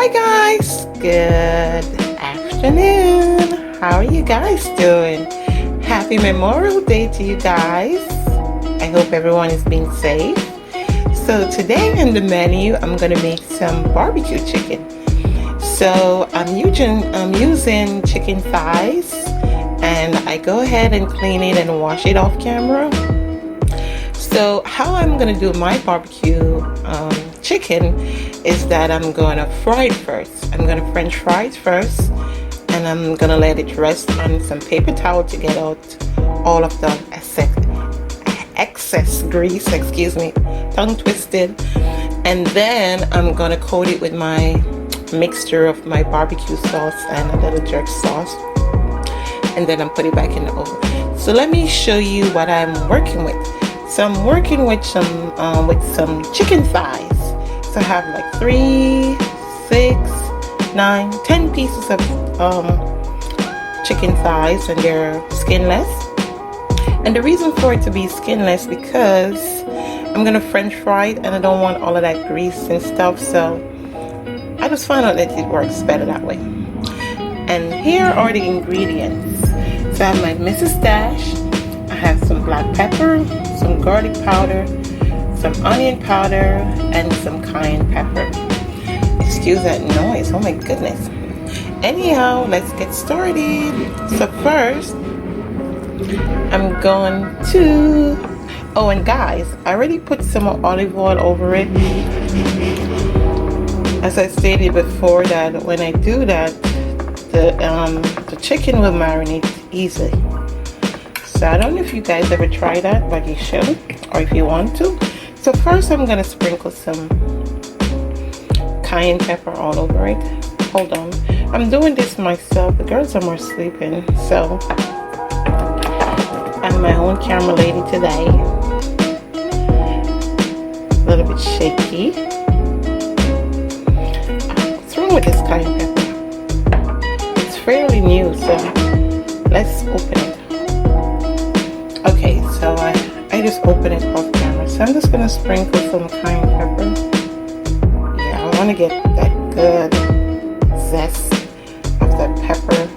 Hi guys, good afternoon. How are you guys doing? Happy Memorial Day to you guys. I hope everyone is being safe. So today in the menu, I'm gonna make some barbecue chicken. So I'm using chicken thighs, and I go ahead and clean it and wash it off camera. So how I'm gonna do my barbecue chicken is that I'm gonna fry it first. I'm gonna French fry it first, and I'm gonna let it rest on some paper towel to get out all of the excess grease, excuse me, tongue twisted. And then I'm gonna coat it with my mixture of my barbecue sauce and a little jerk sauce, and then I'm putting it back in the oven. So let me show you what I'm working with. So I'm working with some chicken thighs. So I have like 3, 6, 9, 10 pieces of chicken thighs, and they're skinless. And the reason for it to be skinless because I'm gonna French fry it, and I don't want all of that grease and stuff. So I just found out that it works better that way. And here are the ingredients. So I have my Mrs. Dash. I have some black pepper, some garlic powder, some onion powder, and some cayenne pepper. Excuse that noise, oh my goodness. Anyhow, let's get started. So first, I'm going to, oh, and guys, I already put some olive oil over it. As I stated before, that when I do that, the chicken will marinate easily. So I don't know if you guys ever try that, but you should, or if you want to. So first I'm gonna sprinkle some cayenne pepper all over it. Hold on, I'm doing this myself. The girls are more sleeping, so I'm my own camera lady today. A little bit shaky. What's wrong with this cayenne pepper? It's fairly new, so let's open it. Okay, so I just open it off camera. So I'm just gonna sprinkle some cayenne pepper. Yeah, I want to get that good zest of that pepper.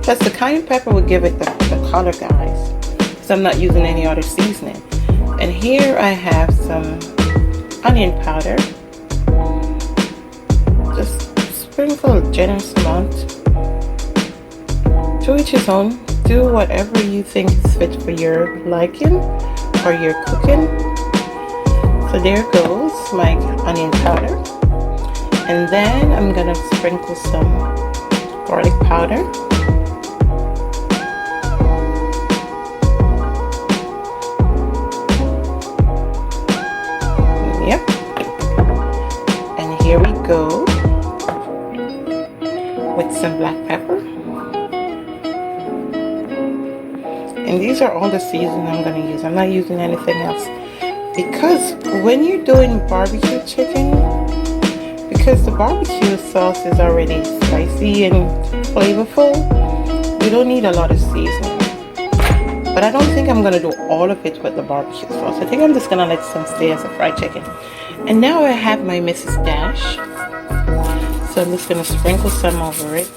Plus the cayenne pepper will give it the color, guys. So I'm not using any other seasoning. And here I have some onion powder. Just sprinkle a generous amount. To each his own. Do whatever you think is fit for your liking or your cooking. So there goes my onion powder. And then I'm gonna sprinkle some garlic powder. Yep. And here we go with some black pepper. And these are all the seasoning I'm going to use. I'm not using anything else. Because when you're doing barbecue chicken, because the barbecue sauce is already spicy and flavorful, you don't need a lot of seasoning. But I don't think I'm going to do all of it with the barbecue sauce. I think I'm just going to let some stay as a fried chicken. And now I have my Mrs. Dash. So I'm just going to sprinkle some over it.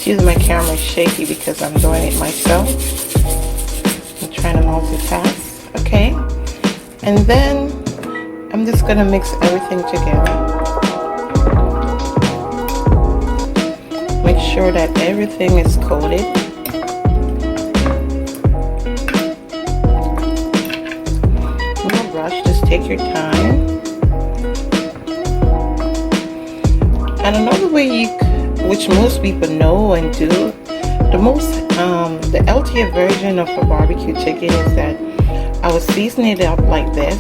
Excuse my camera is shaky because I'm doing it myself. I'm trying to multitask. Okay. And then I'm just gonna mix everything together. Make sure that everything is coated. No rush, just take your time. And another way which most people know and do, the healthier version of a barbecue chicken is that I will season it up like this,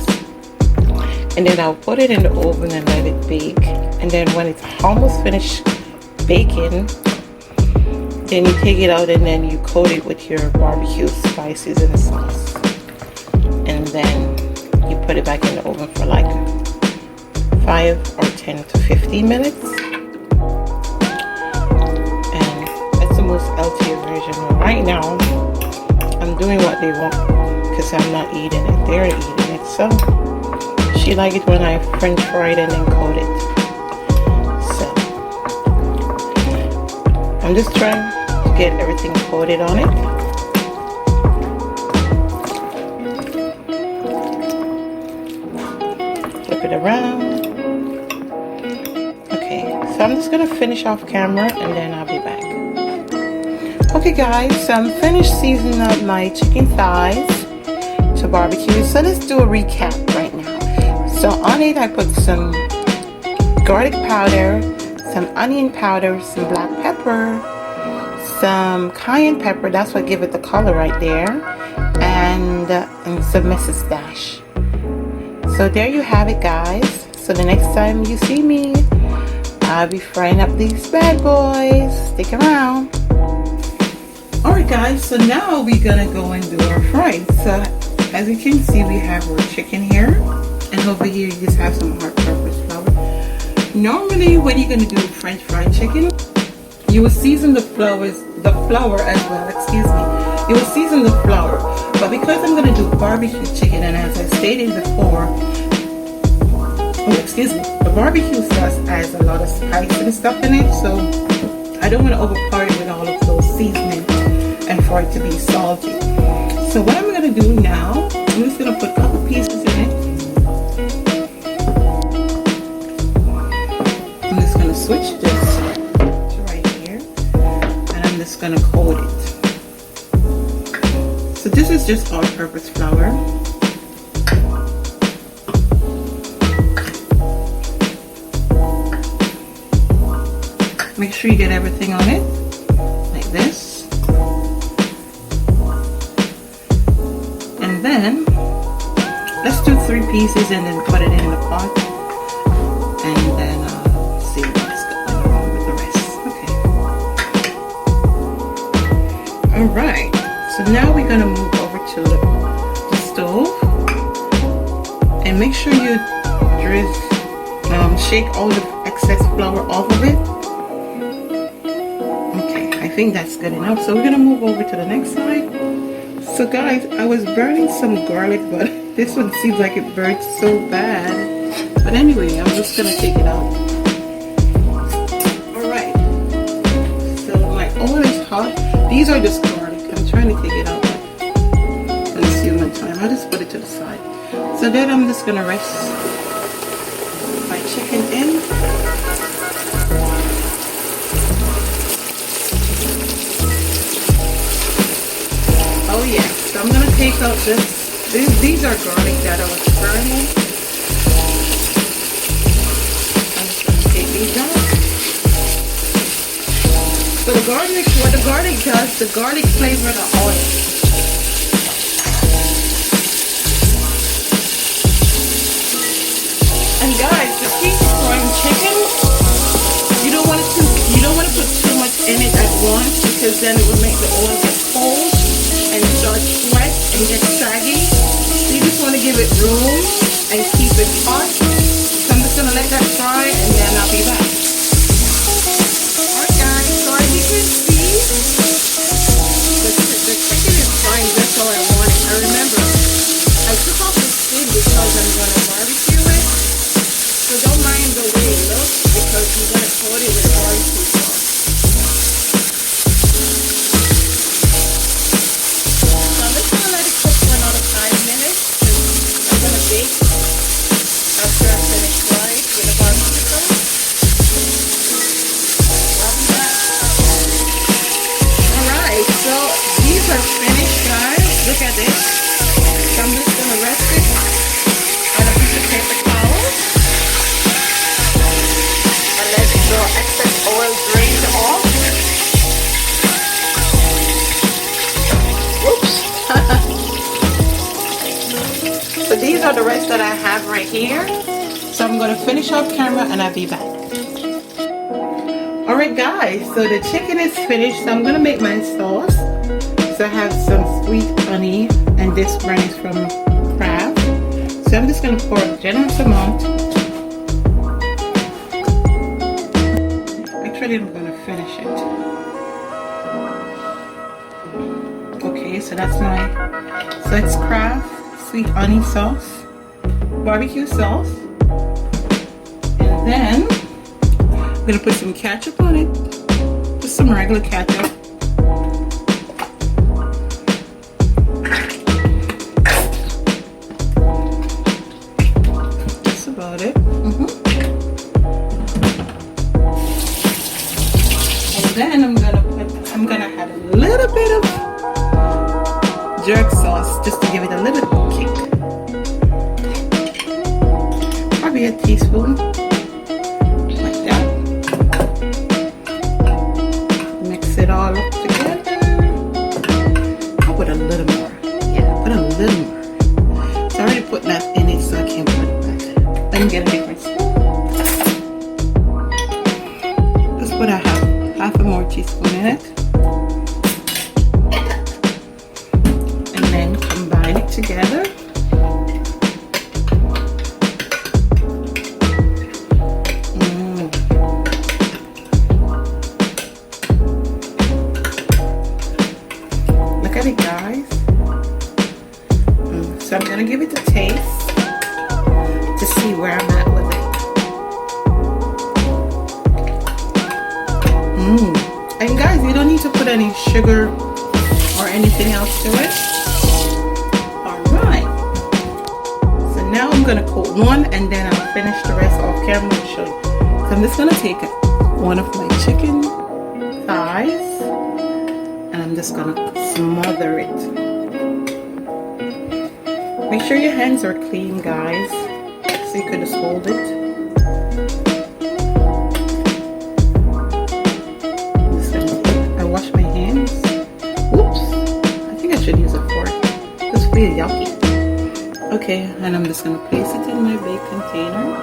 and then I'll put it in the oven and let it bake. And then when it's almost finished baking, then you take it out and then you coat it with your barbecue spices and sauce, and then you put it back in the oven for like 5 or 10 to 15 minutes. those healthier version. Right now, I'm doing what they want because I'm not eating it. They're eating it. So she likes it when I French fry it and then coat it. So I'm just trying to get everything coated on it. Flip it around. So I'm just gonna finish off camera and then I'll be back. Okay guys, so I'm finished seasoning up my chicken thighs to barbecue. So let's do a recap right now. So on it I put some garlic powder, some onion powder, some black pepper, some cayenne pepper, that's what gives it the color right there, and some Mrs. Dash. So there you have it guys. So the next time you see me, I'll be frying up these bad boys. Stick around. Alright guys, so now we're gonna go and do our fries. So as you can see, we have our chicken here, and over here you just have some all-purpose flour. Normally when you're gonna do French fried chicken, you will season the flour as well, excuse me. You will season the flour, but because I'm gonna do barbecue chicken, and as I stated before, the barbecue sauce has a lot of spice and stuff in it, so I don't want to overpower it with all of those seasonings and for it to be salty. So what I'm going to do now, I'm just going to put a couple pieces in it. I'm just going to switch this to right here, and I'm just going to coat it. So this is just all-purpose flour. Make sure you get everything on it, like this. And then, let's do 3 pieces and then put it in the pot. And then see what's going on with the rest. Okay. Alright, so now we're going to move over to the stove. And make sure you shake all the excess flour off of it. I think that's good enough. So we're gonna move over to the next side. So guys, I was burning some garlic, but this one seems like it burnt so bad. But anyway, I'm just gonna take it out. Alright, so my oil is hot. These are just garlic. I'm trying to take it out, but it's gonna consume my time. I'll just put it to the side. So then I'm just gonna rest my chicken in. Oh yeah, so I'm gonna take out these are garlic that I was burning. I'm just gonna take these out. So the garlic, what the garlic does, the garlic flavor the oil. And guys, the key to frying chicken, you don't want to put too much in it at once, because then it will make the oil get cold and start sweat and get saggy. So you just want to give it room and keep it hot. So I'm just going to let that fry and then I'll be back. Alright guys, so as you can see, the chicken is frying just how I want it. Now remember, I took off the skin because I'm going to barbecue it. So don't mind the way it looks, because you're going to coat it with barbecue sauce. After I finish frying with the barbecue sauce. Alright, so these are finished, guys. Look at this. So I'm just going to rest it on a piece of paper towel and let the excess oil drain off. Whoops. So these are the rest that I have right here. So I'm going to finish off camera and I'll be back. Alright guys, so the chicken is finished. So I'm going to make my sauce. So I have some sweet honey, and this brand is from Kraft. So I'm just going to pour a generous amount. Actually, I'm going to finish it. Okay, so that's my, so it's Kraft sweet honey sauce, barbecue sauce, and then I'm gonna put some ketchup on it, just some regular ketchup. That's about it. And then I'm gonna add a little bit of jerk sauce just to give it a little kick. Probably a teaspoon, like that. Mix it all up together. I'll put a little more. Yeah, put a little more. So I already put that in it, so I can't put it back. Let me get a different spoon. Let's put a half a more teaspoon in it. Together. Look at it, guys. So I'm gonna give it a taste to see where I'm at with it. And guys, you don't need to put any sugar or anything else to it. Now I'm gonna coat one and then I'll finish the rest off camera and show you. So I'm just gonna take one of my chicken thighs and I'm just gonna smother it. Make sure your hands are clean, guys, so you can just hold it. I wash my hands. Oops, I think I should use a fork. This feels yucky. Okay, and I'm just gonna place it in my big container.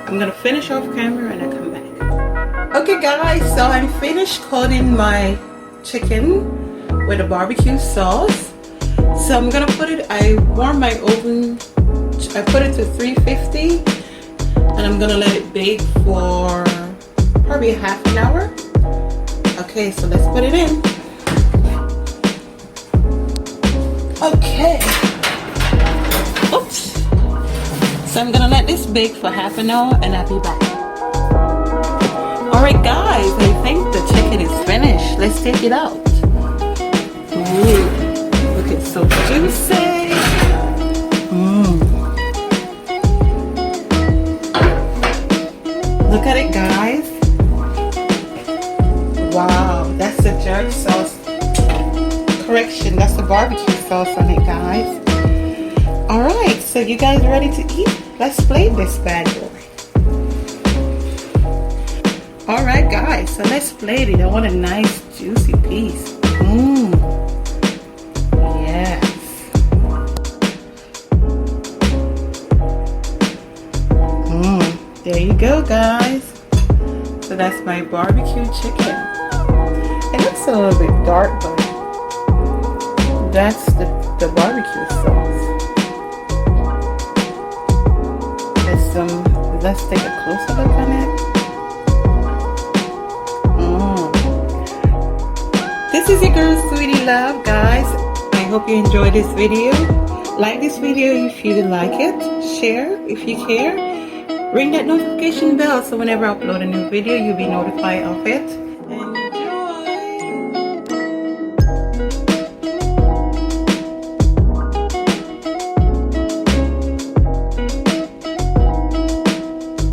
I'm gonna finish off camera and I come back. Okay guys, so I'm finished coating my chicken with a barbecue sauce. So I'm gonna put it, I warm my oven, I put it to 350 and I'm gonna let it bake for probably half an hour. Okay, so let's put it in. Okay. Oops. So I'm gonna let this bake for half an hour and I'll be back. Alright guys, I think the chicken is finished. Let's take it out. Ooh, look, it's so juicy. Look at it, guys. Wow, that's the jerk sauce. Correction, that's the barbecue sauce on it, guys. Alright, so you guys ready to eat? Let's plate this bad boy. Alright guys, so let's plate it. I want a nice juicy piece. Yes. There you go, guys. So that's my barbecue chicken. It looks a little bit dark, but that's the barbecue sauce. Let's take a closer look on it. This is your girl Sweetie Love, guys. I hope you enjoyed this video. Like this video if you like it. Share if you care. Ring that notification bell so whenever I upload a new video you'll be notified of it.